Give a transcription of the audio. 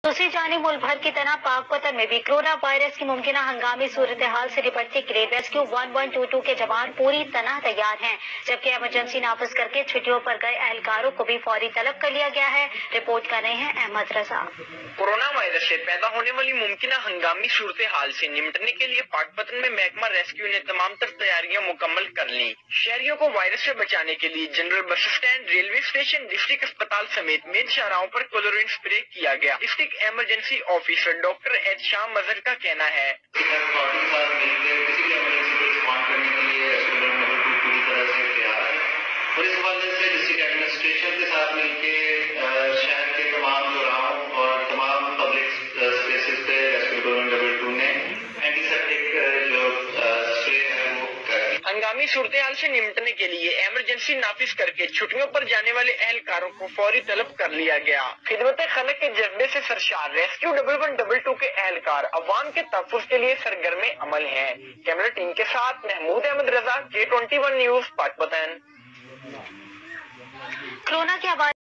दूसरी जानिब मुल्क भर की तरह पाकपतन में भी कोरोना वायरस की मुमकिन हंगामी सूरत हाल से निपटने के लिए रेस्क्यू 1122 के जवान पूरी तरह तैयार हैं, जबकि इमरजेंसी नाफिज करके छुट्टियों पर गए अहलकारों को भी फौरी तलब कर लिया गया है। रिपोर्ट कर रहे हैं अहमद रजा। कोरोना वायरस से पैदा होने वाली मुमकिन हंगामी सूरत हाल से निपटने के लिए पाकपतन में महकमा रेस्क्यू ने तमाम तर तैयारियां मुकम्मल कर ली। शहरियों को वायरस से बचाने के लिए general bus stand, railway station, district अस्पताल समेत मेन शाहराहों पर क्लोरीन स्प्रे किया गया। District emergency officer doctor H Shah Mazhar का कहना है, और इस हवाले से डिस्ट्रिक्ट एडमिनिस्ट्रेशन के साथ मिलकर शहर के तमाम चौराहों और तमाम पब्लिक स्पेसेस पे रेस्क्यू 1122 ने एंटीसेप्टिक जो स्प्रे है वो कर दी। हंगामी सूरत हाल से निपटने के लिए इमरजेंसी नाफिज करके छुट्टियों पर जाने वाले अहलकारों को फौरी तलब कर लिया गया। खिदमत खलक के जज्बे से सरशार रेस्क्यू 1122 के अहलकार अवाम के तहफ़्फ़ुज़ के लिए सरगर्म अमल हैं। कैमरा टीम के साथ महमूद अहमद रजा, K21 न्यूज़, पाकपतन। कोरोना के